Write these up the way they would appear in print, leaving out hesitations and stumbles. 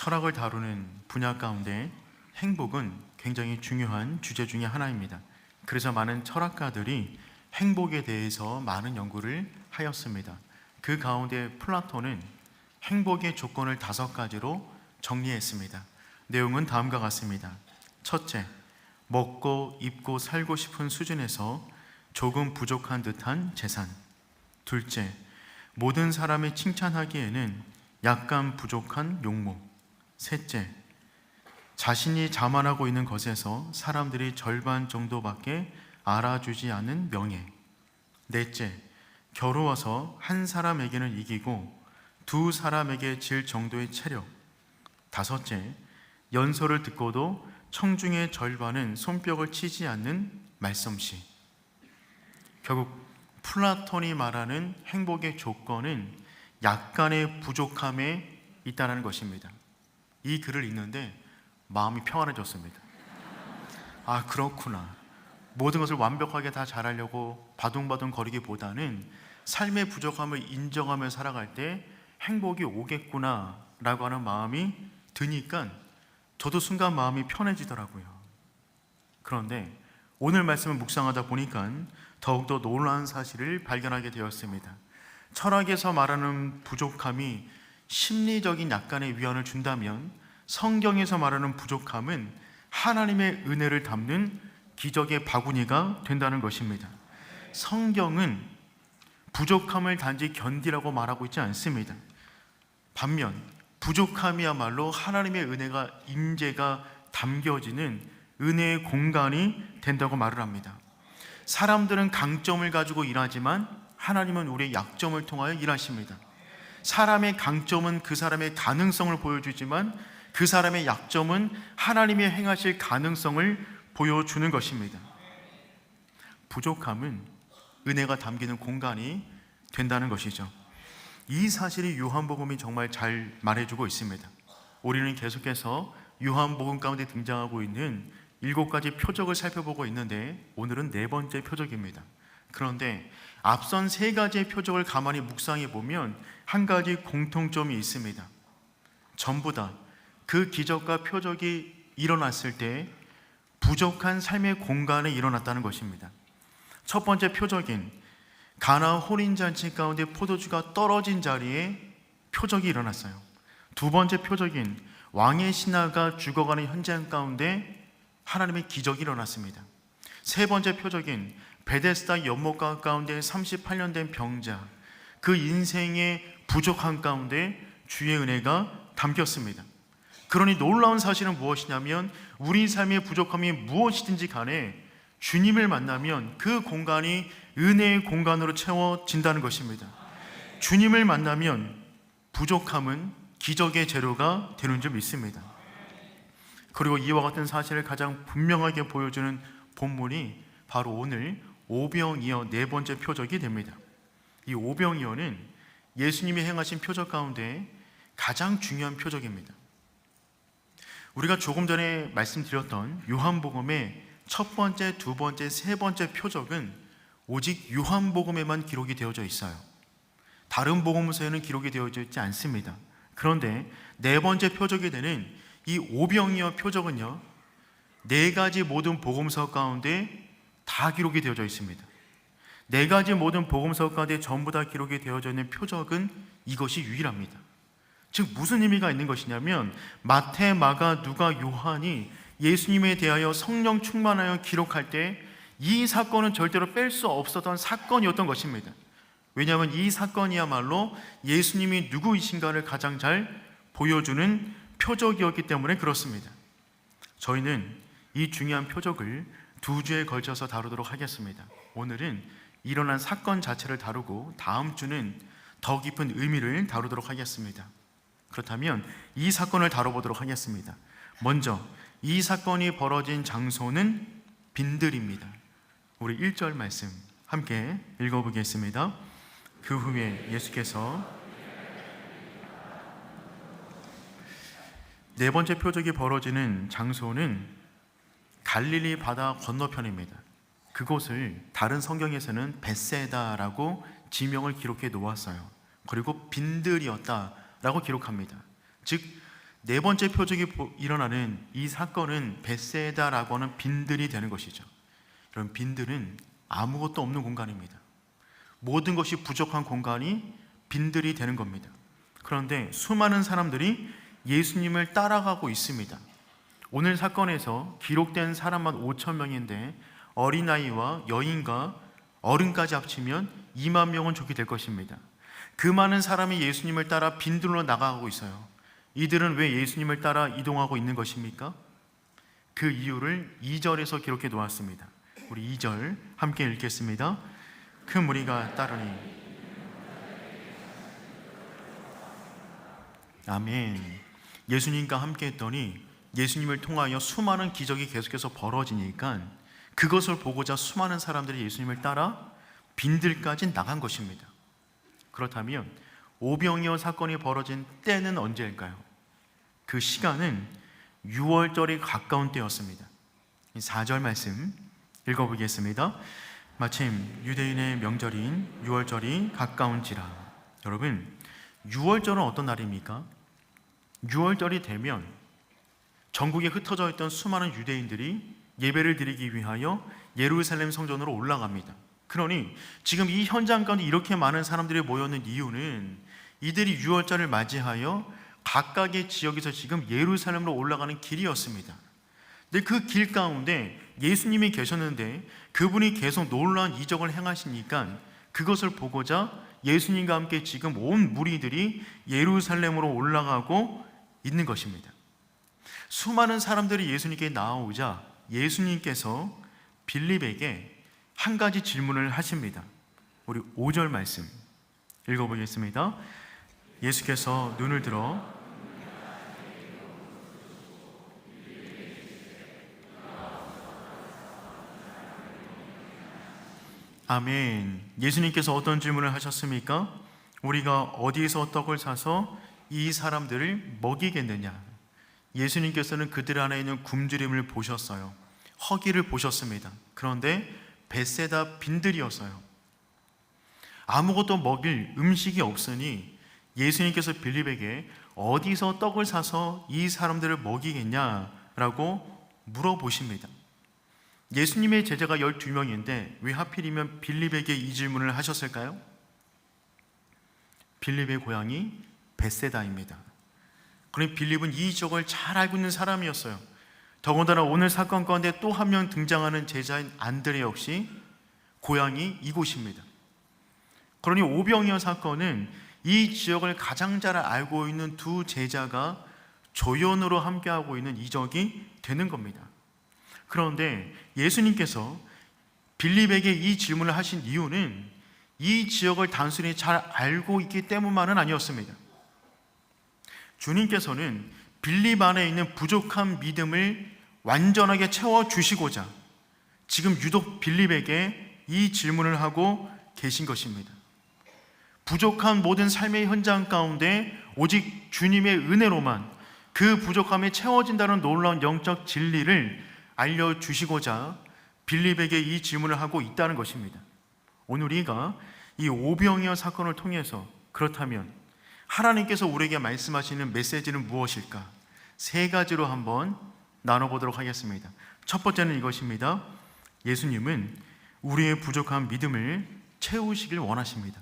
철학을 다루는 분야 가운데 행복은 굉장히 중요한 주제 중에 하나입니다. 그래서 많은 철학가들이 행복에 대해서 많은 연구를 하였습니다. 그 가운데 플라톤은 행복의 조건을 5가지로 정리했습니다. 내용은 다음과 같습니다. 첫째, 먹고 입고 살고 싶은 수준에서 조금 부족한 듯한 재산. 둘째, 모든 사람이 칭찬하기에는 약간 부족한 용모. 셋째, 자신이 자만하고 있는 것에서 사람들이 절반 정도밖에 알아주지 않는 명예. 넷째, 겨루어서 한 사람에게는 이기고 2 사람에게 질 정도의 체력. 다섯째, 연설을 듣고도 청중의 절반은 손뼉을 치지 않는 말솜씨. 결국 플라톤이 말하는 행복의 조건은 약간의 부족함에 있다는 것입니다. 이 글을 읽는데 마음이 평안해졌습니다. 아, 그렇구나. 모든 것을 완벽하게 다 잘하려고 바둥바둥 거리기보다는 삶의 부족함을 인정하며 살아갈 때 행복이 오겠구나 라고 하는 마음이 드니까 저도 순간 마음이 편해지더라고요. 그런데 오늘 말씀을 묵상하다 보니까 더욱더 놀라운 사실을 발견하게 되었습니다. 철학에서 말하는 부족함이 심리적인 약간의 위안을 준다면 성경에서 말하는 부족함은 하나님의 은혜를 담는 기적의 바구니가 된다는 것입니다. 성경은 부족함을 단지 견디라고 말하고 있지 않습니다. 반면 부족함이야말로 하나님의 은혜가 임재가 담겨지는 은혜의 공간이 된다고 말을 합니다. 사람들은 강점을 가지고 일하지만 하나님은 우리의 약점을 통하여 일하십니다. 사람의 강점은 그 사람의 가능성을 보여주지만 그 사람의 약점은 하나님의 행하실 가능성을 보여주는 것입니다. 부족함은 은혜가 담기는 공간이 된다는 것이죠. 이 사실이 요한복음이 정말 잘 말해주고 있습니다. 우리는 계속해서 요한복음 가운데 등장하고 있는 7가지 표적을 살펴보고 있는데 오늘은 4번째 표적입니다. 그런데 앞선 3가지의 표적을 가만히 묵상해 보면 한 가지 공통점이 있습니다. 전부 다 그 기적과 표적이 일어났을 때 부족한 삶의 공간에 일어났다는 것입니다. 첫 번째 표적인 가나 혼인잔치 가운데 포도주가 떨어진 자리에 표적이 일어났어요. 두 번째 표적인 왕의 신하가 죽어가는 현장 가운데 하나님의 기적이 일어났습니다. 세 번째 표적인 베데스다 연못가 가운데 38년 된 병자, 그 인생의 부족한 가운데 주의 은혜가 담겼습니다. 그러니 놀라운 사실은 무엇이냐면 우리 삶의 부족함이 무엇이든지 간에 주님을 만나면 그 공간이 은혜의 공간으로 채워진다는 것입니다. 주님을 만나면 부족함은 기적의 재료가 되는 줄 믿습니다. 그리고 이와 같은 사실을 가장 분명하게 보여주는 본문이 바로 오늘 오병이어 4번째 표적이 됩니다. 이 오병이어는 예수님이 행하신 표적 가운데 가장 중요한 표적입니다. 우리가 조금 전에 말씀드렸던 요한복음의 첫 번째, 두 번째, 세 번째 표적은 오직 요한복음에만 기록이 되어져 있어요. 다른 복음서에는 기록이 되어져 있지 않습니다. 그런데 4번째 표적이 되는 이 오병이어 표적은요, 4가지 모든 복음서 가운데 다 기록이 되어져 있습니다. 4가지 모든 복음서 가운데 전부 다 기록이 되어져 있는 표적은 이것이 유일합니다. 즉 무슨 의미가 있는 것이냐면 마태, 마가, 누가, 요한이 예수님에 대하여 성령 충만하여 기록할 때 이 사건은 절대로 뺄 수 없었던 사건이었던 것입니다. 왜냐하면 이 사건이야말로 예수님이 누구이신가를 가장 잘 보여주는 표적이었기 때문에 그렇습니다. 저희는 이 중요한 표적을 2주에 걸쳐서 다루도록 하겠습니다. 오늘은 일어난 사건 자체를 다루고 다음 주는 더 깊은 의미를 다루도록 하겠습니다. 그렇다면 이 사건을 다뤄보도록 하겠습니다. 먼저 이 사건이 벌어진 장소는 빈들입니다. 우리 1절 말씀 함께 읽어보겠습니다. 그 후에 예수께서 4번째 표적이 벌어지는 장소는 갈릴리 바다 건너편입니다. 그곳을 다른 성경에서는 벳세다라고 지명을 기록해 놓았어요. 그리고 빈들이었다라고 기록합니다. 즉 네 번째 표적이 일어나는 이 사건은 벳세다라고 하는 빈들이 되는 것이죠. 이런 빈들은 아무것도 없는 공간입니다. 모든 것이 부족한 공간이 빈들이 되는 겁니다. 그런데 수많은 사람들이 예수님을 따라가고 있습니다. 오늘 사건에서 기록된 사람만 5천 명인데 어린아이와 여인과 어른까지 합치면 2만 명은 좋게 될 것입니다. 그 많은 사람이 예수님을 따라 빈들로 나가고 있어요. 이들은 왜 예수님을 따라 이동하고 있는 것입니까? 그 이유를 2절에서 기록해 놓았습니다. 우리 2절 함께 읽겠습니다. 큰 무리가 따르니. 아멘. 예수님과 함께 했더니 예수님을 통하여 수많은 기적이 계속해서 벌어지니까 그것을 보고자 수많은 사람들이 예수님을 따라 빈들까지 나간 것입니다. 그렇다면 오병이어 사건이 벌어진 때는 언제일까요? 그 시간은 6월절이 가까운 때였습니다. 4절 말씀 읽어보겠습니다. 마침 유대인의 명절인 6월절이 가까운지라. 여러분, 6월절은 어떤 날입니까? 6월절이 되면 전국에 흩어져 있던 수많은 유대인들이 예배를 드리기 위하여 예루살렘 성전으로 올라갑니다. 그러니 지금 이 현장 가운데 이렇게 많은 사람들이 모였는 이유는 이들이 6월절을 맞이하여 각각의 지역에서 지금 예루살렘으로 올라가는 길이었습니다. 근데 그 길 가운데 예수님이 계셨는데 그분이 계속 놀라운 이적을 행하시니까 그것을 보고자 예수님과 함께 지금 온 무리들이 예루살렘으로 올라가고 있는 것입니다. 수많은 사람들이 예수님께 나오자 예수님께서 빌립에게 한 가지 질문을 하십니다. 우리 5절 말씀 읽어보겠습니다. 예수께서 눈을 들어 아멘. 예수님께서 어떤 질문을 하셨습니까? 우리가 어디에서 떡을 사서 이 사람들을 먹이겠느냐? 예수님께서는 그들 안에 있는 굶주림을 보셨어요. 허기를 보셨습니다. 그런데 벳세다 빈들이었어요. 아무것도 먹일 음식이 없으니 예수님께서 빌립에게 어디서 떡을 사서 이 사람들을 먹이겠냐라고 물어보십니다. 예수님의 제자가 12명인데 왜 하필이면 빌립에게 이 질문을 하셨을까요? 빌립의 고향이 벳세다입니다. 그러니 빌립은 이 지역을 잘 알고 있는 사람이었어요. 더군다나 오늘 사건 가운데 또 한 명 등장하는 제자인 안드레 역시 고향이 이곳입니다. 그러니 오병이어 사건은 이 지역을 가장 잘 알고 있는 두 제자가 조연으로 함께하고 있는 이적이 되는 겁니다. 그런데 예수님께서 빌립에게 이 질문을 하신 이유는 이 지역을 단순히 잘 알고 있기 때문만은 아니었습니다. 주님께서는 빌립 안에 있는 부족한 믿음을 완전하게 채워주시고자 지금 유독 빌립에게 이 질문을 하고 계신 것입니다. 부족한 모든 삶의 현장 가운데 오직 주님의 은혜로만 그 부족함이 채워진다는 놀라운 영적 진리를 알려주시고자 빌립에게 이 질문을 하고 있다는 것입니다. 오늘 우리가 이 오병이어 사건을 통해서 그렇다면 하나님께서 우리에게 말씀하시는 메시지는 무엇일까? 세 가지로 한번 나눠보도록 하겠습니다. 첫 번째는 이것입니다. 예수님은 우리의 부족한 믿음을 채우시길 원하십니다.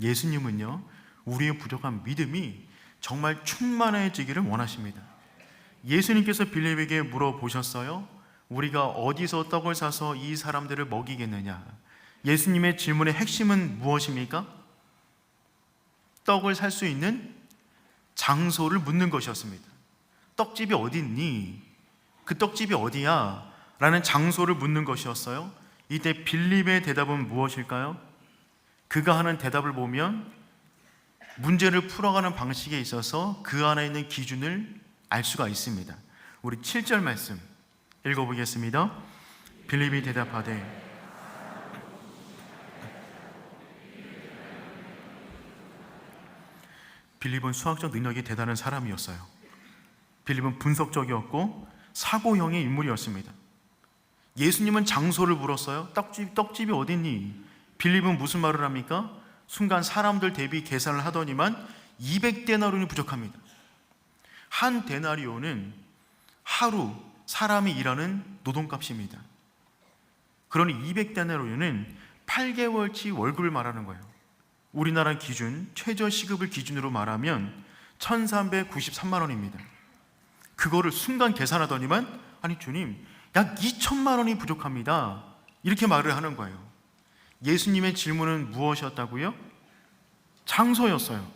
예수님은요, 우리의 부족한 믿음이 정말 충만해지기를 원하십니다. 예수님께서 빌립에게 물어보셨어요. 우리가 어디서 떡을 사서 이 사람들을 먹이겠느냐? 예수님의 질문의 핵심은 무엇입니까? 떡을 살 수 있는 장소를 묻는 것이었습니다. 떡집이 어디 있니? 그 떡집이 어디야? 라는 장소를 묻는 것이었어요. 이때 빌립의 대답은 무엇일까요? 그가 하는 대답을 보면 문제를 풀어가는 방식에 있어서 그 안에 있는 기준을 알 수가 있습니다. 우리 7절 말씀 읽어보겠습니다. 빌립이 대답하되 빌립은 수학적 능력이 대단한 사람이었어요. 빌립은 분석적이었고 사고형의 인물이었습니다. 예수님은 장소를 물었어요. 떡집이 어딨니? 빌립은 무슨 말을 합니까? 순간 사람들 대비 계산을 하더니만 200데나리온이 부족합니다. 한 데나리오는 하루 사람이 일하는 노동값입니다. 그러니 200데나리오는 8개월치 월급을 말하는 거예요. 우리나라 기준 최저시급을 기준으로 말하면 1393만 원입니다. 그거를 순간 계산하더니만 아니 주님, 약 2천만 원이 부족합니다, 이렇게 말을 하는 거예요. 예수님의 질문은 무엇이었다고요? 장소였어요.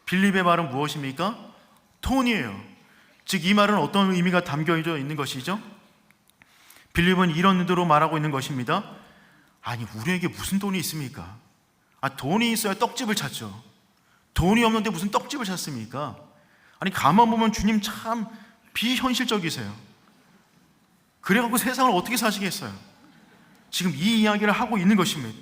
빌립의 말은 무엇입니까? 돈이에요. 즉 이 말은 어떤 의미가 담겨져 있는 것이죠? 빌립은 이런 의도로 말하고 있는 것입니다. 아니 우리에게 무슨 돈이 있습니까? 돈이 있어야 떡집을 찾죠. 돈이 없는데 무슨 떡집을 찾습니까? 아니 가만 보면 주님 참 비현실적이세요. 그래갖고 세상을 어떻게 사시겠어요? 지금 이 이야기를 하고 있는 것입니다.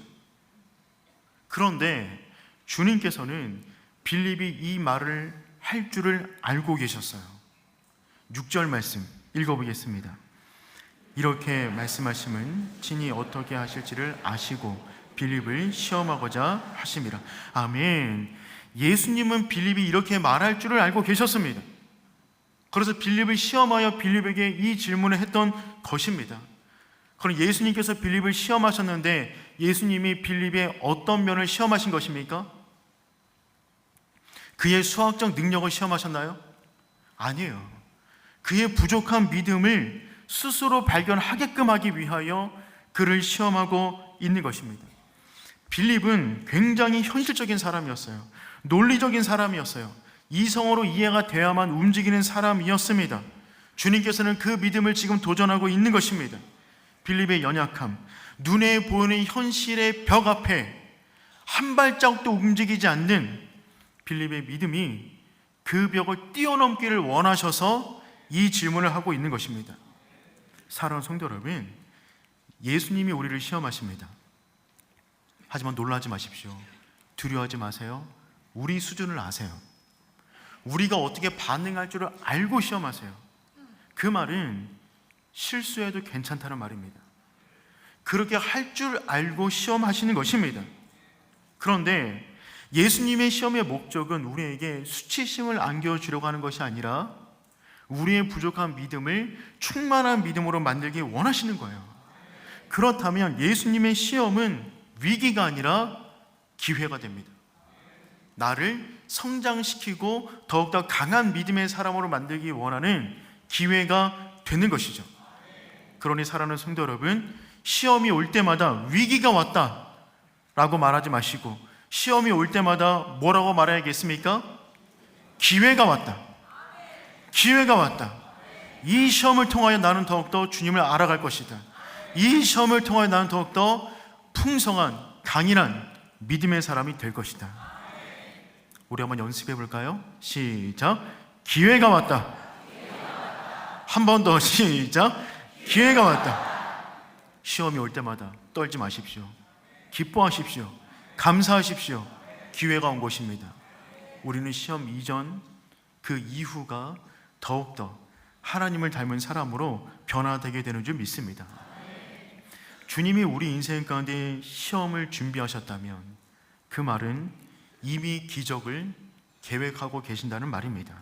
그런데 주님께서는 빌립이 이 말을 할 줄을 알고 계셨어요. 6절 말씀 읽어보겠습니다. 이렇게 말씀하심은 친히 어떻게 하실지를 아시고 빌립을 시험하고자 하심이라. 아멘. 예수님은 빌립이 이렇게 말할 줄을 알고 계셨습니다. 그래서 빌립을 시험하여 빌립에게 이 질문을 했던 것입니다. 그럼 예수님께서 빌립을 시험하셨는데 예수님이 빌립의 어떤 면을 시험하신 것입니까? 그의 수학적 능력을 시험하셨나요? 아니에요. 그의 부족한 믿음을 스스로 발견하게끔 하기 위하여 그를 시험하고 있는 것입니다. 빌립은 굉장히 현실적인 사람이었어요. 논리적인 사람이었어요. 이성으로 이해가 돼야만 움직이는 사람이었습니다. 주님께서는 그 믿음을 지금 도전하고 있는 것입니다. 빌립의 연약함, 눈에 보이는 현실의 벽 앞에 한 발짝도 움직이지 않는 빌립의 믿음이 그 벽을 뛰어넘기를 원하셔서 이 질문을 하고 있는 것입니다. 사랑하는 성도 여러분, 예수님이 우리를 시험하십니다. 하지만 놀라지 마십시오. 두려워하지 마세요. 우리 수준을 아세요. 우리가 어떻게 반응할 줄을 알고 시험하세요. 그 말은 실수해도 괜찮다는 말입니다. 그렇게 할 줄 알고 시험하시는 것입니다. 그런데 예수님의 시험의 목적은 우리에게 수치심을 안겨주려고 하는 것이 아니라 우리의 부족한 믿음을 충만한 믿음으로 만들기 원하시는 거예요. 그렇다면 예수님의 시험은 위기가 아니라 기회가 됩니다. 나를 성장시키고 더욱더 강한 믿음의 사람으로 만들기 원하는 기회가 되는 것이죠. 그러니 사랑하는 성도 여러분, 시험이 올 때마다 위기가 왔다 라고 말하지 마시고 시험이 올 때마다 뭐라고 말해야겠습니까? 기회가 왔다. 기회가 왔다. 이 시험을 통하여 나는 더욱더 주님을 알아갈 것이다. 이 시험을 통하여 나는 더욱더 풍성한 강인한 믿음의 사람이 될 것이다. 우리 한번 연습해 볼까요? 시작. 기회가 왔다. 한 번 더 시작. 기회가 왔다. 시험이 올 때마다 떨지 마십시오. 기뻐하십시오. 감사하십시오. 기회가 온 것입니다. 우리는 시험 이전 그 이후가 더욱더 하나님을 닮은 사람으로 변화되게 되는 줄 믿습니다. 주님이 우리 인생 가운데 시험을 준비하셨다면 그 말은 이미 기적을 계획하고 계신다는 말입니다.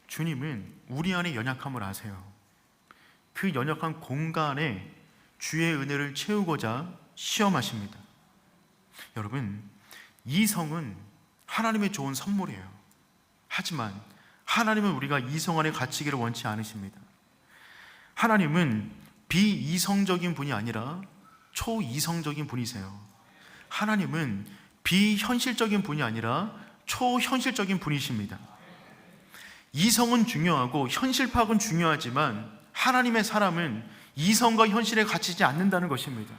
주님은 우리 안에 연약함을 아세요. 그 연약한 공간에 주의 은혜를 채우고자 시험하십니다. 여러분, 이성은 하나님의 좋은 선물이에요. 하지만 하나님은 우리가 이성 안에 갇히기를 원치 않으십니다. 하나님은 비이성적인 분이 아니라 초이성적인 분이세요. 하나님은 비현실적인 분이 아니라 초현실적인 분이십니다. 이성은 중요하고 현실 파악은 중요하지만 하나님의 사람은 이성과 현실에 갇히지 않는다는 것입니다.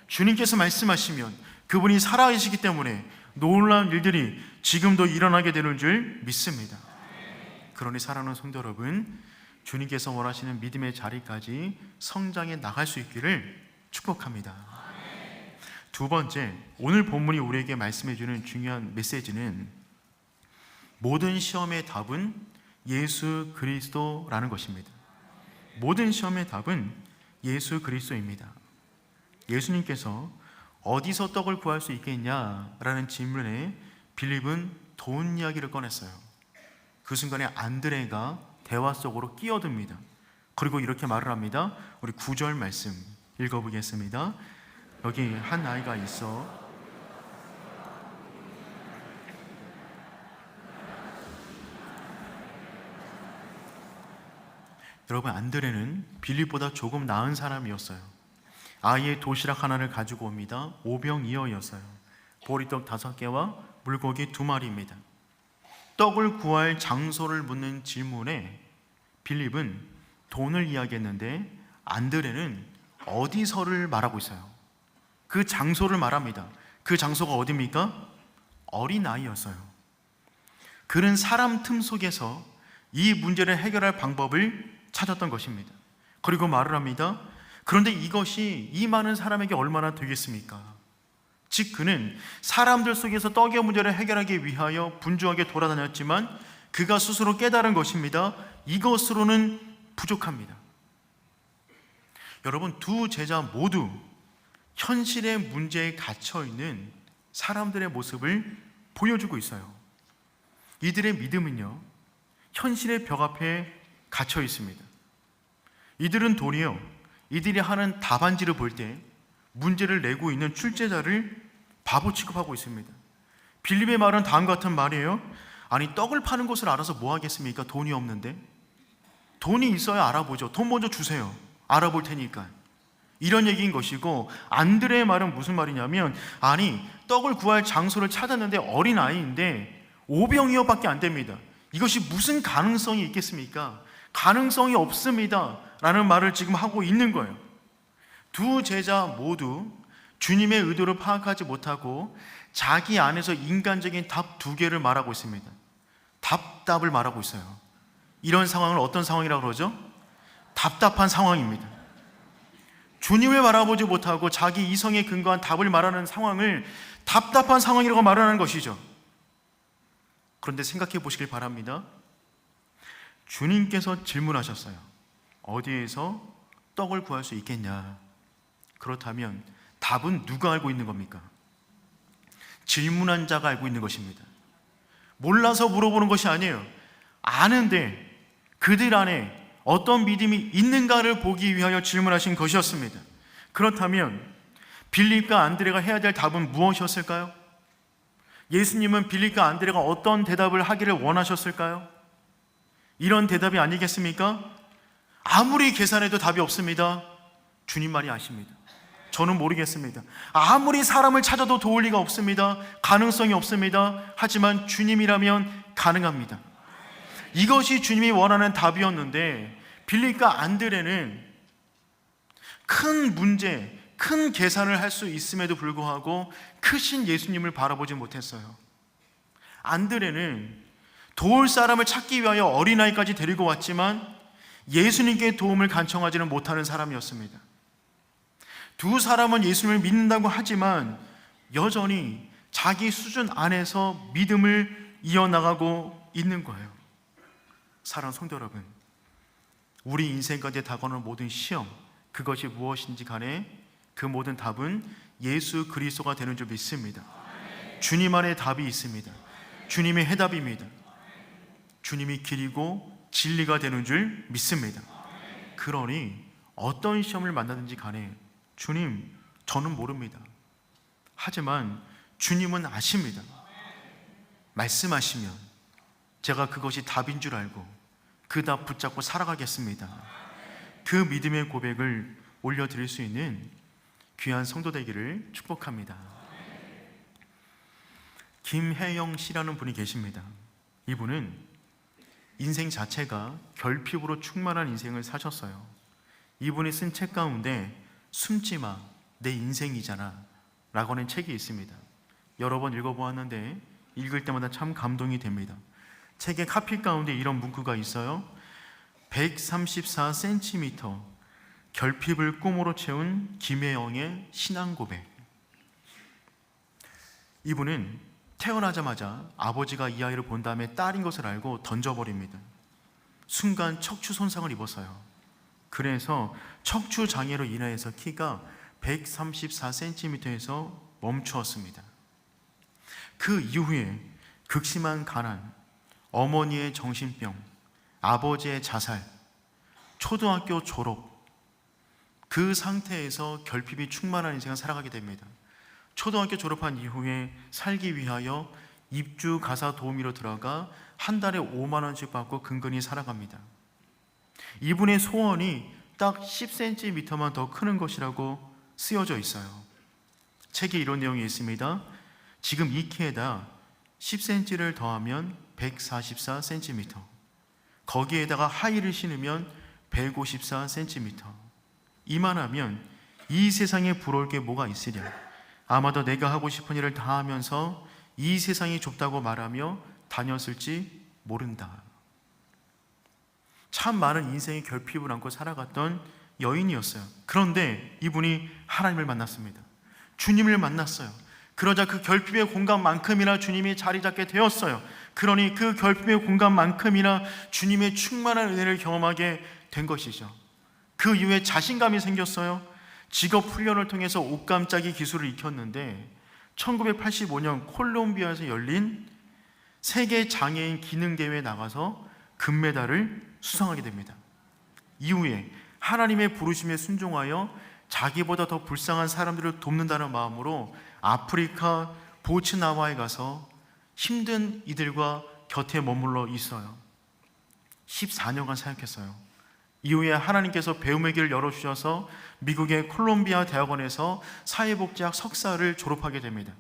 주님께서 말씀하시면 그분이 살아계시기 때문에 놀라운 일들이 지금도 일어나게 되는 줄 믿습니다. 그러니 사랑하는 성도 여러분, 주님께서 원하시는 믿음의 자리까지 성장해 나갈 수 있기를 축복합니다. 두 번째, 오늘 본문이 우리에게 말씀해 주는 중요한 메시지는 모든 시험의 답은 예수 그리스도라는 것입니다. 모든 시험의 답은 예수 그리스도입니다. 예수님께서 어디서 떡을 구할 수 있겠냐라는 질문에 빌립은 돈 이야기를 꺼냈어요. 그 순간에 안드레가 대화 속으로 끼어듭니다. 그리고 이렇게 말을 합니다. 우리 9절 말씀 읽어보겠습니다. 여기 한 아이가 있어 여러분, 안드레는 빌립보다 조금 나은 사람이었어요. 아이의 도시락 하나를 가지고 옵니다. 오병이어였어요. 보리떡 5개와 물고기 2마리입니다. 떡을 구할 장소를 묻는 질문에 빌립은 돈을 이야기했는데 안드레는 어디서를 말하고 있어요. 그 장소를 말합니다. 그 장소가 어디입니까? 어린아이였어요. 그는 사람 틈 속에서 이 문제를 해결할 방법을 찾았던 것입니다. 그리고 말을 합니다. 그런데 이것이 이 많은 사람에게 얼마나 되겠습니까? 즉 그는 사람들 속에서 떡의 문제를 해결하기 위하여 분주하게 돌아다녔지만 그가 스스로 깨달은 것입니다. 이것으로는 부족합니다. 여러분, 두 제자 모두 현실의 문제에 갇혀있는 사람들의 모습을 보여주고 있어요. 이들의 믿음은요, 현실의 벽 앞에 갇혀 있습니다. 이들은 도리어 이들이 하는 답안지를 볼 때 문제를 내고 있는 출제자를 바보 취급하고 있습니다. 빌립의 말은 다음과 같은 말이에요. 아니, 떡을 파는 곳을 알아서 뭐 하겠습니까? 돈이 없는데. 돈이 있어야 알아보죠. 돈 먼저 주세요. 알아볼 테니까. 이런 얘기인 것이고, 안드레의 말은 무슨 말이냐면, 아니, 떡을 구할 장소를 찾았는데 어린아이인데 오병이어밖에 안 됩니다. 이것이 무슨 가능성이 있겠습니까? 가능성이 없습니다 라는 말을 지금 하고 있는 거예요. 두 제자 모두 주님의 의도를 파악하지 못하고 자기 안에서 인간적인 답 2개를 말하고 있습니다. 답답을 말하고 있어요. 이런 상황을 어떤 상황이라고 그러죠? 답답한 상황입니다. 주님을 바라보지 못하고 자기 이성에 근거한 답을 말하는 상황을 답답한 상황이라고 말하는 것이죠. 그런데 생각해 보시길 바랍니다. 주님께서 질문하셨어요. 어디에서 떡을 구할 수 있겠냐? 그렇다면 답은 누가 알고 있는 겁니까? 질문한 자가 알고 있는 것입니다. 몰라서 물어보는 것이 아니에요. 아는데 그들 안에 어떤 믿음이 있는가를 보기 위하여 질문하신 것이었습니다. 그렇다면 빌립과 안드레가 해야 될 답은 무엇이었을까요? 예수님은 빌립과 안드레가 어떤 대답을 하기를 원하셨을까요? 이런 대답이 아니겠습니까? 아무리 계산해도 답이 없습니다. 주님만이 아십니다. 저는 모르겠습니다. 아무리 사람을 찾아도 도울 리가 없습니다. 가능성이 없습니다. 하지만 주님이라면 가능합니다. 이것이 주님이 원하는 답이었는데 빌립과 안드레는 큰 문제, 큰 계산을 할 수 있음에도 불구하고 크신 예수님을 바라보지 못했어요. 안드레는 도울 사람을 찾기 위하여 어린아이까지 데리고 왔지만 예수님께 도움을 간청하지는 못하는 사람이었습니다. 두 사람은 예수님을 믿는다고 하지만 여전히 자기 수준 안에서 믿음을 이어나가고 있는 거예요. 사랑하는 성도 여러분, 우리 인생 가운데 다가오는 모든 시험, 그것이 무엇인지 간에 그 모든 답은 예수 그리스도가 되는 줄 믿습니다. 주님 안에 답이 있습니다. 주님의 해답입니다. 주님이 길이고 진리가 되는 줄 믿습니다. 그러니 어떤 시험을 만나든지 간에 주님, 저는 모릅니다. 하지만 주님은 아십니다. 말씀하시면 제가 그것이 답인 줄 알고 그 답 붙잡고 살아가겠습니다. 그 믿음의 고백을 올려드릴 수 있는 귀한 성도 되기를 축복합니다. 김혜영 씨라는 분이 계십니다. 이분은 인생 자체가 결핍으로 충만한 인생을 사셨어요. 이분이 쓴 책 가운데 숨지마, 내 인생이잖아 라고 하는 책이 있습니다. 여러 번 읽어보았는데 읽을 때마다 참 감동이 됩니다. 책의 카피 가운데 이런 문구가 있어요. 134cm 결핍을 꿈으로 채운 김혜영의 신앙 고백. 이분은 태어나자마자 아버지가 이 아이를 본 다음에 딸인 것을 알고 던져버립니다. 순간 척추 손상을 입었어요. 그래서 척추 장애로 인해서 키가 134cm에서 멈추었습니다. 그 이후에 극심한 가난, 어머니의 정신병, 아버지의 자살, 초등학교 졸업, 그 상태에서 결핍이 충만한 인생을 살아가게 됩니다. 초등학교 졸업한 이후에 살기 위하여 입주 가사 도우미로 들어가 한 달에 5만 원씩 받고 근근히 살아갑니다. 이분의 소원이 딱 10cm만 더 크는 것이라고 쓰여져 있어요. 책에 이런 내용이 있습니다. 지금 이 키에다 10cm를 더하면 144cm, 거기에다가 하이를 신으면 154cm, 이만하면 이 세상에 부러울 게 뭐가 있으랴. 아마도 내가 하고 싶은 일을 다 하면서 이 세상이 좁다고 말하며 다녔을지 모른다. 참 많은 인생의 결핍을 안고 살아갔던 여인이었어요. 그런데 이분이 하나님을 만났습니다. 주님을 만났어요. 그러자 그 결핍의 공간만큼이나 주님이 자리 잡게 되었어요. 그러니 그 결핍의 공간만큼이나 주님의 충만한 은혜를 경험하게 된 것이죠. 그 이후에 자신감이 생겼어요. 직업 훈련을 통해서 옷감짜기 기술을 익혔는데 1985년 콜롬비아에서 열린 세계 장애인 기능대회에 나가서 금메달을 수상하게 됩니다. 이후에 하나님의 부르심에 순종하여 자기보다 더 불쌍한 사람들을 돕는다는 마음으로 아프리카 보츠나와에 가서 힘든 이들과 곁에 머물러 있어요. 14년간 사역했어요. 이후에 하나님께서 배움의 길을 열어주셔서 미국의 콜롬비아 대학원에서 사회복지학 석사를 졸업하게 됩니다.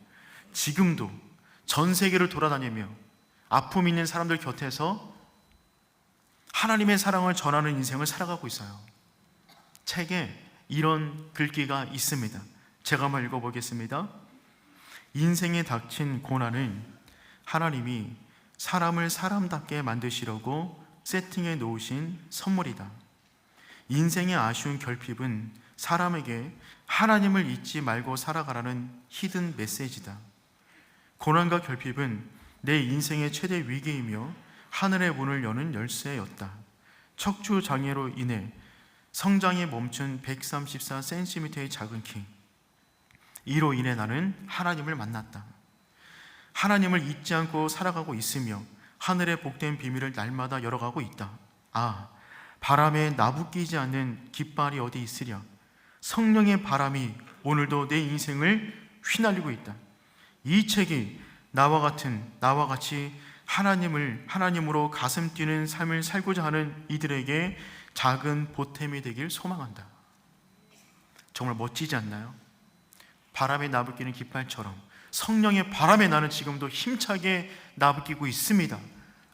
지금도 전 세계를 돌아다니며 아픔 있는 사람들 곁에서 하나님의 사랑을 전하는 인생을 살아가고 있어요. 책에 이런 글귀가 있습니다. 제가 한번 읽어보겠습니다. 인생에 닥친 고난은 하나님이 사람을 사람답게 만드시려고 세팅해 놓으신 선물이다. 인생의 아쉬운 결핍은 사람에게 하나님을 잊지 말고 살아가라는 히든 메시지다. 고난과 결핍은 내 인생의 최대 위기이며 하늘의 문을 여는 열쇠였다. 척추 장애로 인해 성장이 멈춘 134cm의 작은 키, 이로 인해 나는 하나님을 만났다. 하나님을 잊지 않고 살아가고 있으며 하늘의 복된 비밀을 날마다 열어가고 있다. 아, 바람에 나부끼지 않는 깃발이 어디 있으랴. 성령의 바람이 오늘도 내 인생을 휘날리고 있다. 이 책이 나와 같이 하나님으로 가슴 뛰는 삶을 살고자 하는 이들에게 작은 보탬이 되길 소망한다. 정말 멋지지 않나요? 바람에 나부끼는 깃발처럼 성령의 바람에 나는 지금도 힘차게 나부끼고 있습니다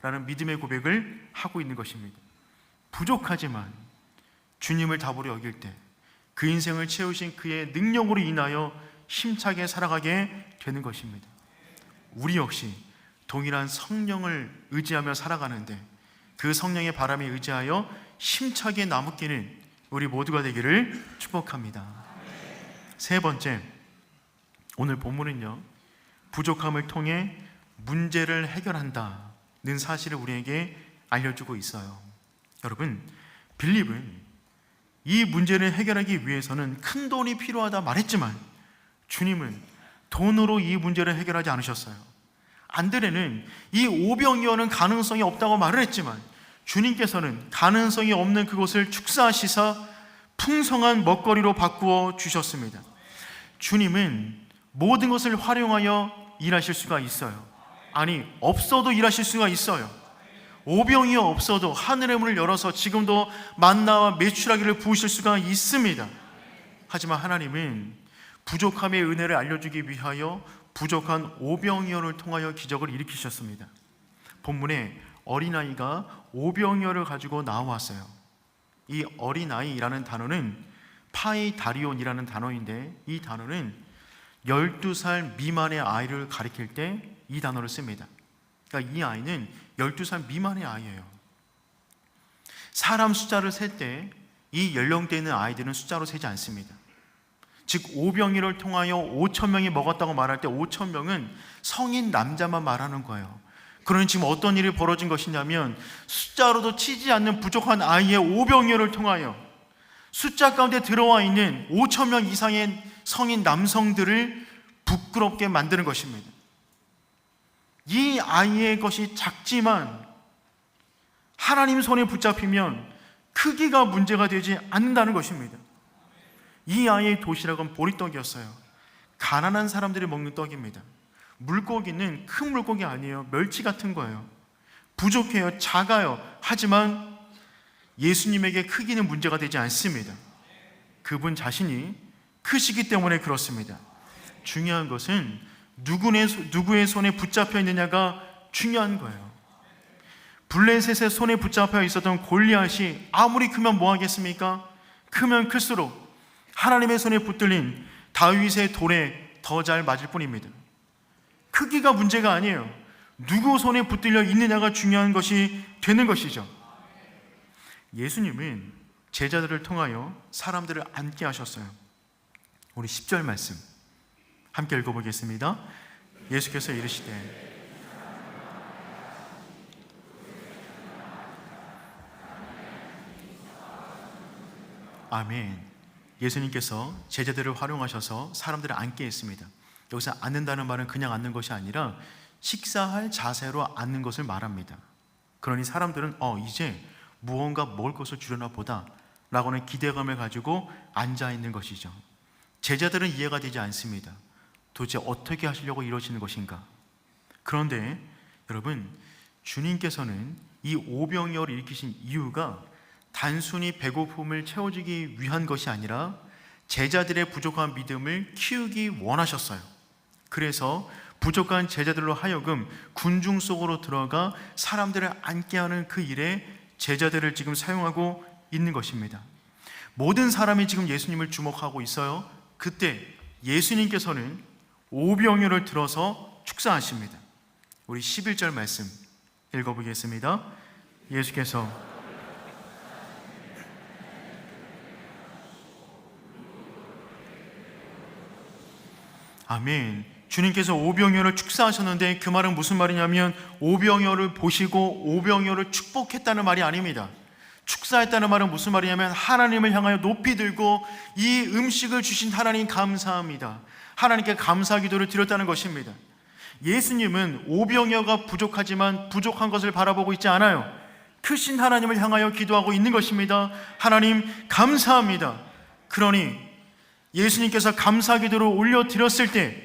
라는 믿음의 고백을 하고 있는 것입니다. 부족하지만 주님을 답으로 여길 때 그 인생을 채우신 그의 능력으로 인하여 힘차게 살아가게 되는 것입니다. 우리 역시 동일한 성령을 의지하며 살아가는데 그 성령의 바람에 의지하여 힘차게 나무끼는 우리 모두가 되기를 축복합니다. 세 번째, 오늘 본문은요, 부족함을 통해 문제를 해결한다는 사실을 우리에게 알려주고 있어요. 여러분, 빌립은 이 문제를 해결하기 위해서는 큰 돈이 필요하다 말했지만 주님은 돈으로 이 문제를 해결하지 않으셨어요. 안드레는 이 오병이어는 가능성이 없다고 말을 했지만 주님께서는 가능성이 없는 그곳을 축사하시사 풍성한 먹거리로 바꾸어 주셨습니다. 주님은 모든 것을 활용하여 일하실 수가 있어요. 아니, 없어도 일하실 수가 있어요. 오병이어 없어도 하늘의 문을 열어서 지금도 만나와 메추라기를 부으실 수가 있습니다. 하지만 하나님은 부족함의 은혜를 알려주기 위하여 부족한 오병이어를 통하여 기적을 일으키셨습니다. 본문에 어린아이가 오병이어를 가지고 나왔어요. 이 어린아이라는 단어는 파이다리온이라는 단어인데, 이 단어는 12살 미만의 아이를 가리킬 때 이 단어를 씁니다. 그러니까 이 아이는 12살 미만의 아이예요. 사람 숫자를 셀 때 이 연령대에 있는 아이들은 숫자로 세지 않습니다. 즉 오병이어를 통하여 5,000명이 먹었다고 말할 때 5,000명은 성인 남자만 말하는 거예요. 그러니 지금 어떤 일이 벌어진 것이냐면 숫자로도 치지 않는 부족한 아이의 오병이어를 통하여 숫자 가운데 들어와 있는 5,000명 이상의 성인 남성들을 부끄럽게 만드는 것입니다. 이 아이의 것이 작지만 하나님 손에 붙잡히면 크기가 문제가 되지 않는다는 것입니다. 이 아이의 도시락은 보리떡이었어요. 가난한 사람들이 먹는 떡입니다. 물고기는 큰 물고기 아니에요. 멸치 같은 거예요. 부족해요. 작아요. 하지만 예수님에게 크기는 문제가 되지 않습니다. 그분 자신이 크시기 때문에 그렇습니다. 중요한 것은 누구의 손에 붙잡혀 있느냐가 중요한 거예요. 블레셋의 손에 붙잡혀 있었던 골리앗이 아무리 크면 뭐 하겠습니까? 크면 클수록 하나님의 손에 붙들린 다윗의 돌에 더 잘 맞을 뿐입니다. 크기가 문제가 아니에요. 누구 손에 붙들려 있느냐가 중요한 것이 되는 것이죠. 예수님은 제자들을 통하여 사람들을 앉게 하셨어요. 우리 10절 말씀 함께 읽어보겠습니다. 예수께서 이르시되 아멘. 예수님께서 제자들을 활용하셔서 사람들을 앉게 했습니다. 여기서 앉는다는 말은 그냥 앉는 것이 아니라 식사할 자세로 앉는 것을 말합니다. 그러니 사람들은 이제 무언가 먹을 것을 주려나 보다 라고는 기대감을 가지고 앉아 있는 것이죠. 제자들은 이해가 되지 않습니다. 도대체 어떻게 하시려고 이러시는 것인가? 그런데 여러분, 주님께서는 이 오병이어를 일으키신 이유가 단순히 배고픔을 채워주기 위한 것이 아니라 제자들의 부족한 믿음을 키우기 원하셨어요. 그래서 부족한 제자들로 하여금 군중 속으로 들어가 사람들을 앉게 하는 그 일에 제자들을 지금 사용하고 있는 것입니다. 모든 사람이 지금 예수님을 주목하고 있어요. 그때 예수님께서는 오병이어를 들어서 축사하십니다. 우리 11절 말씀 읽어보겠습니다. 예수께서 아멘. 주님께서 오병이어를 축사하셨는데 그 말은 무슨 말이냐면 오병이어를 보시고 오병이어를 축복했다는 말이 아닙니다. 축사했다는 말은 무슨 말이냐면 하나님을 향하여 높이 들고 이 음식을 주신 하나님 감사합니다. 하나님께 감사 기도를 드렸다는 것입니다. 예수님은 오병이어가 부족하지만 부족한 것을 바라보고 있지 않아요. 크신 하나님을 향하여 기도하고 있는 것입니다. 하나님 감사합니다. 그러니 예수님께서 감사 기도를 올려드렸을 때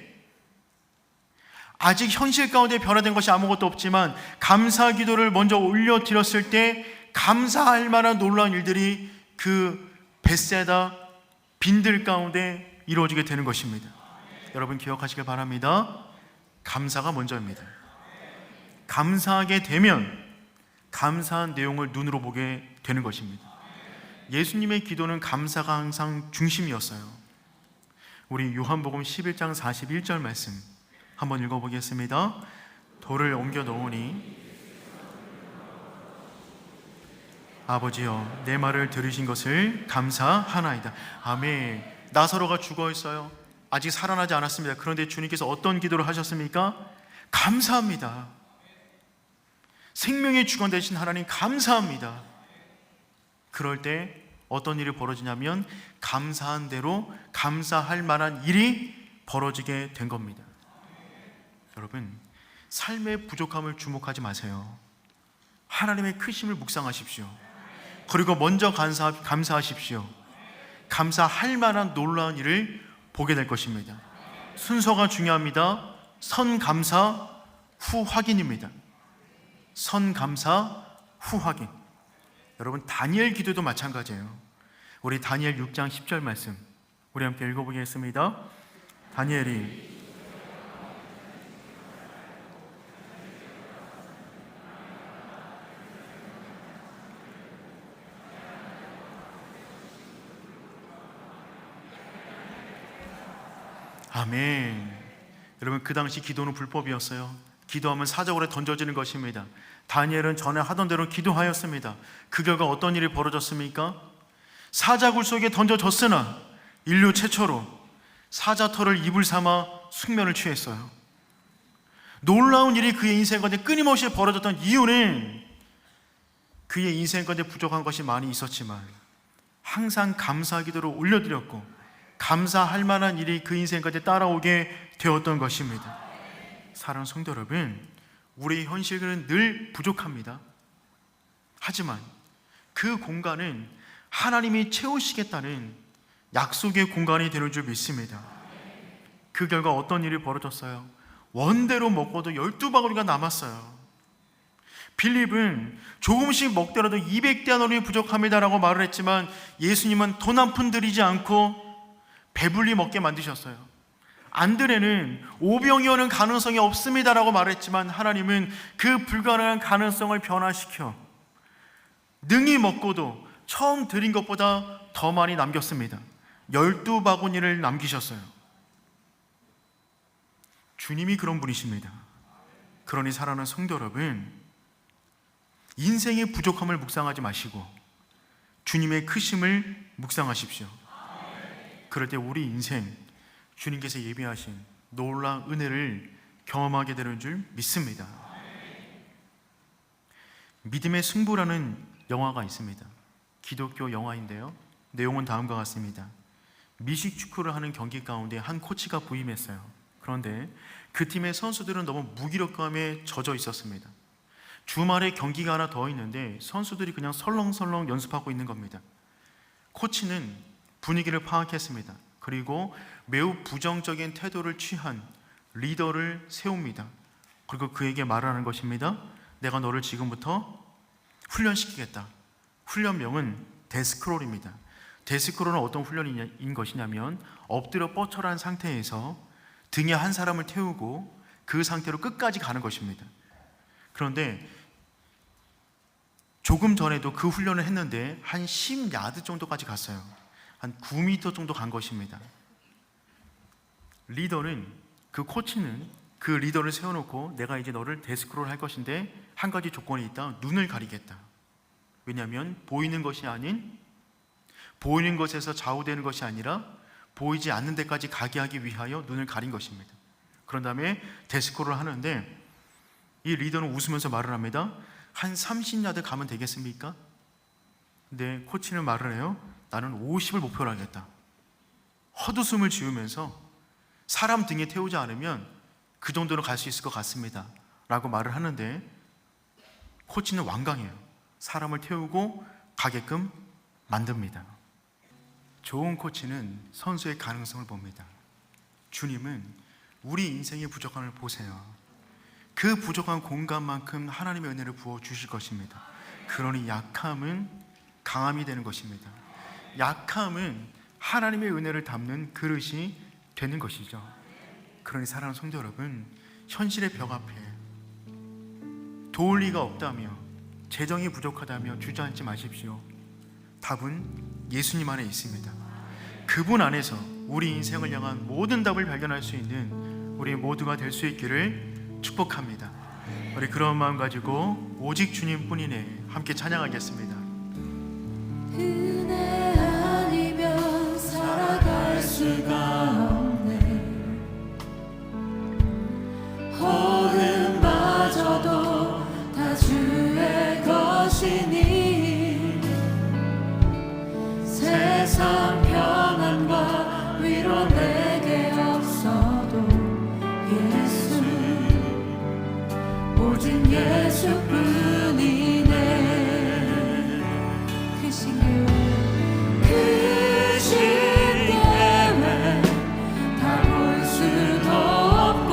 아직 현실 가운데 변화된 것이 아무것도 없지만 감사 기도를 먼저 올려드렸을 때 감사할 만한 놀라운 일들이 그 벳세다 빈들 가운데 이루어지게 되는 것입니다. 여러분 기억하시길 바랍니다. 감사가 먼저입니다. 감사하게 되면 감사한 내용을 눈으로 보게 되는 것입니다. 예수님의 기도는 감사가 항상 중심이었어요. 우리 요한복음 11장 41절 말씀 한번 읽어보겠습니다. 돌을 옮겨 놓으니 아버지여 내 말을 들으신 것을 감사하나이다. 아멘. 나사로가 죽어 있어요. 아직 살아나지 않았습니다. 그런데 주님께서 어떤 기도를 하셨습니까? 감사합니다. 생명의 주관 되신 하나님 감사합니다. 그럴 때 어떤 일이 벌어지냐면 감사한 대로 감사할 만한 일이 벌어지게 된 겁니다. 여러분, 삶의 부족함을 주목하지 마세요. 하나님의 크심을 묵상하십시오. 그리고 먼저 감사하십시오. 감사할 만한 놀라운 일을 보게 될 것입니다. 순서가 중요합니다. 선감사 후 확인입니다. 선감사 후 확인. 여러분 다니엘 기도도 마찬가지예요. 우리 다니엘 6장 10절 말씀 우리 함께 읽어보겠습니다. 다니엘이 아멘. 여러분 그 당시 기도는 불법이었어요. 기도하면 사자굴에 던져지는 것입니다. 다니엘은 전에 하던 대로 기도하였습니다. 그 결과 어떤 일이 벌어졌습니까? 사자굴 속에 던져졌으나 인류 최초로 사자털을 이불 삼아 숙면을 취했어요. 놀라운 일이 그의 인생 가운데 끊임없이 벌어졌던 이유는 그의 인생 가운데 부족한 것이 많이 있었지만 항상 감사 기도를 올려드렸고 감사할 만한 일이 그 인생 가운데 따라오게 되었던 것입니다. 사랑하는 성도 여러분, 우리의 현실은 늘 부족합니다. 하지만 그 공간은 하나님이 채우시겠다는 약속의 공간이 되는 줄 믿습니다. 그 결과 어떤 일이 벌어졌어요? 원대로 먹고도 12바구니가 남았어요. 빌립은 조금씩 먹더라도 200데나리온이 부족합니다라고 말을 했지만 예수님은 돈 한 푼 들이지 않고 배불리 먹게 만드셨어요. 안드레는 오병이 오는 가능성이 없습니다라고 말했지만 하나님은 그 불가능한 가능성을 변화시켜 능히 먹고도 처음 드린 것보다 더 많이 남겼습니다. 12바구니를 남기셨어요. 주님이 그런 분이십니다. 그러니 사랑하는 성도 여러분, 인생의 부족함을 묵상하지 마시고 주님의 크심을 묵상하십시오. 그럴 때 우리 인생 주님께서 예비하신 놀라운 은혜를 경험하게 되는 줄 믿습니다. 믿음의 승부라는 영화가 있습니다. 기독교 영화인데요, 내용은 다음과 같습니다. 미식 축구를 하는 경기 가운데 한 코치가 부임했어요. 그런데 그 팀의 선수들은 너무 무기력감에 젖어 있었습니다. 주말에 경기가 하나 더 있는데 선수들이 그냥 설렁설렁 연습하고 있는 겁니다. 코치는 분위기를 파악했습니다. 그리고 매우 부정적인 태도를 취한 리더를 세웁니다. 그리고 그에게 말하는 것입니다. 내가 너를 지금부터 훈련시키겠다. 훈련명은 데스크롤입니다. 데스크롤은 어떤 훈련인 것이냐면 엎드려 뻗쳐란 상태에서 등에 한 사람을 태우고 그 상태로 끝까지 가는 것입니다. 그런데 조금 전에도 그 훈련을 했는데 한 10야드 정도까지 갔어요. 한 9m 정도 간 것입니다. 리더는, 그 코치는 그 리더를 세워놓고 내가 이제 너를 데스크롤 할 것인데 한 가지 조건이 있다. 눈을 가리겠다. 왜냐하면 보이는 것이 아닌, 보이는 것에서 좌우되는 것이 아니라 보이지 않는 데까지 가게 하기 위하여 눈을 가린 것입니다. 그런 다음에 데스크롤을 하는데 이 리더는 웃으면서 말을 합니다. 한 30야드 가면 되겠습니까? 근데 코치는 말을 해요. 나는 50을 목표로 하겠다. 헛웃음을 지으면서 사람 등에 태우지 않으면 그 정도로 갈 수 있을 것 같습니다 라고 말을 하는데 코치는 완강해요. 사람을 태우고 가게끔 만듭니다. 좋은 코치는 선수의 가능성을 봅니다. 주님은 우리 인생의 부족함을 보세요. 그 부족한 공간만큼 하나님의 은혜를 부어주실 것입니다. 그러니 약함은 강함이 되는 것입니다. 약함은 하나님의 은혜를 담는 그릇이 되는 것이죠. 그러니 사랑하는 성도 여러분, 현실의 벽 앞에 도울 리가 없다며, 재정이 부족하다며 주저앉지 마십시오. 답은 예수님 안에 있습니다. 그분 안에서 우리 인생을 향한 모든 답을 발견할 수 있는 우리 모두가 될 수 있기를 축복합니다. 우리 그런 마음 가지고 오직 주님뿐이네 함께 찬양하겠습니다. 은혜 아니면 살아갈 수가 없네. 호흡마저도 다 주의 것이니 세상 평안과 위로 내게 없어도 예수, 오직 예수뿐이네. 그 신 때문에 다 볼 수도 없고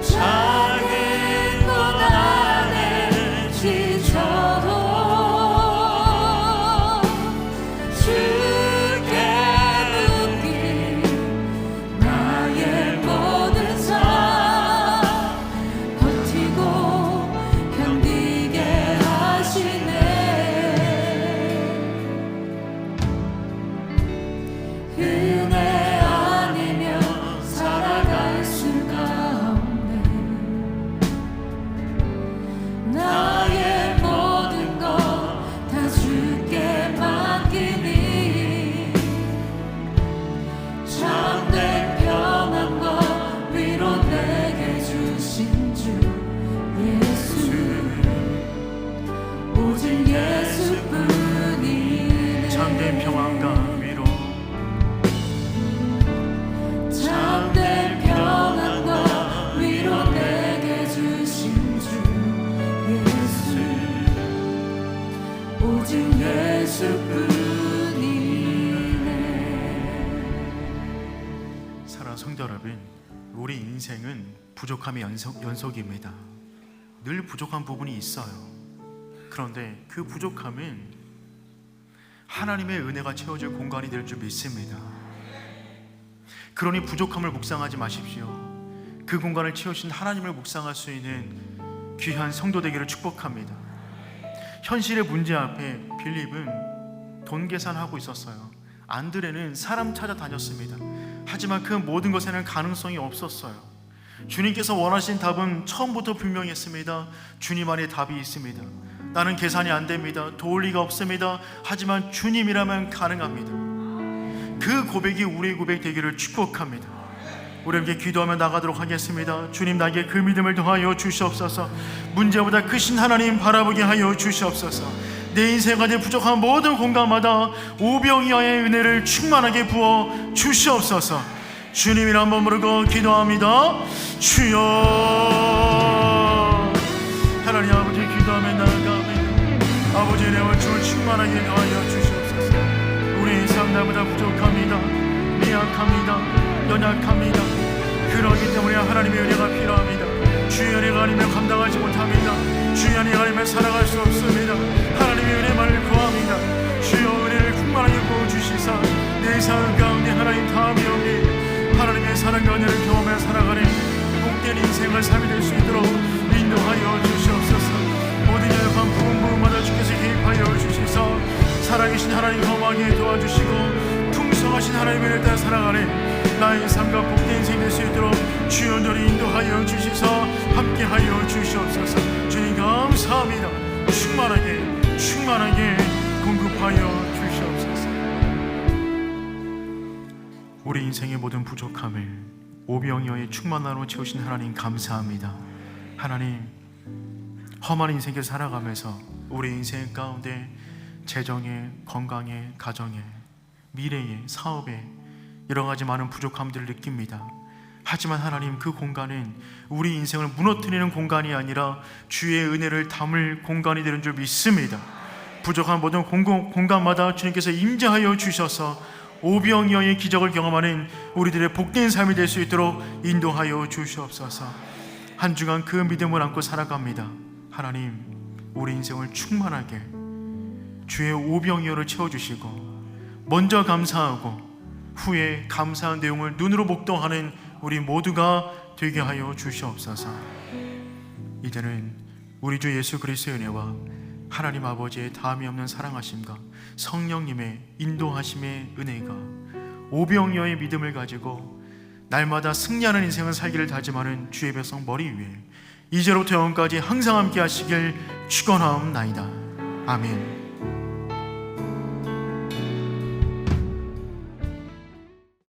작은 것 안에 지쳐도 주께 묶인 나의 모든 삶 버티고 견디게 하시네. 은혜 아니면 살아갈 수가 없네. 나의 모든 것 다 주께 맡기니 참된 평안과 위로 내게 주신 주 예수, 오직 예수뿐이네. 참된 평안과 위로, 참된 평안과 위로 내게 주신 주 예수, 오직 예수뿐이네. 사랑하는 성도 여러분, 우리 인생은 부족함의 연속입니다. 늘 부족한 부분이 있어요. 그런데 그 부족함은 하나님의 은혜가 채워줄 공간이 될 줄 믿습니다. 그러니 부족함을 묵상하지 마십시오. 그 공간을 채우신 하나님을 묵상할 수 있는 귀한 성도 되기를 축복합니다. 현실의 문제 앞에 빌립은 돈 계산하고 있었어요. 안드레는 사람 찾아 다녔습니다. 하지만 그 모든 것에는 가능성이 없었어요. 주님께서 원하신 답은 처음부터 분명했습니다. 주님 안에 답이 있습니다. 나는 계산이 안 됩니다. 도울 리가 없습니다. 하지만 주님이라면 가능합니다. 그 고백이 우리의 고백 되기를 축복합니다. 우리 함께 기도하며 나가도록 하겠습니다. 주님, 나에게 그 믿음을 더하여 주시옵소서. 문제보다 크신 하나님 바라보게 하여 주시옵소서. 내 인생 가운데 부족한 모든 공간마다 오병이어의 은혜를 충만하게 부어 주시옵소서. 주님이라 한번 부르고 기도합니다. 주여. 하나님 아버지, 기도하며 나아가며 아버지의 은혜와 주를 충만하게 더하여 주시옵소서. 우리 인생 나보다 부족합니다. 미약합니다. 연약합니다. 그러기 때문에 하나님의 은혜가 필요합니다. 주의 은혜가 아니면 감당하지 못합니다. 주의 은혜가 아니면 살아갈 수 없습니다. 하나님의 은혜만을 구합니다. 주여, 은혜를 충만하게 부어주시사 내 삶 가운데 하나님 다음이 없니 하나님의 사랑과 은혜를 경험하며 살아가는 복된 인생을 삶이 될 수 있도록 인도하여 주시옵소서. 모든 연약한 부분마다 주께서 개입하여 주시사 살아계신 하나님 경험하게 도와주시고 풍성하신 하나님의 은혜를 따라 살아가는 나의 삶과 복된 인생 될 수 있도록 주여 너를 인도하여 주시사 함께하여 주시옵소서. 주님 감사합니다. 충만하게 공급하여 주시옵소서. 우리 인생의 모든 부족함을 오병이어의 충만함으로 채우신 하나님 감사합니다. 하나님, 험한 인생을 살아가면서 우리 인생 가운데 재정에, 건강에, 가정에, 미래에, 사업에 여러 가지 많은 부족함들을 느낍니다. 하지만 하나님, 그 공간은 우리 인생을 무너뜨리는 공간이 아니라 주의 은혜를 담을 공간이 되는 줄 믿습니다. 부족한 모든 공간마다 주님께서 임재하여 주셔서 오병이어의 기적을 경험하는 우리들의 복된 삶이 될 수 있도록 인도하여 주시옵소서. 한 주간 그 믿음을 안고 살아갑니다. 하나님, 우리 인생을 충만하게 주의 오병이어를 채워주시고 먼저 감사하고 후에 감사한 내용을 눈으로 목도하는 우리 모두가 되게 하여 주시옵소서. 이제는 우리 주 예수 그리스도의 은혜와 하나님 아버지의 다함이 없는 사랑하심과 성령님의 인도하심의 은혜가 오병이어의 믿음을 가지고 날마다 승리하는 인생을 살기를 다짐하는 주의 백성 머리 위에 이제로부터 영원까지 항상 함께 하시길 축원하옵나이다. 아멘.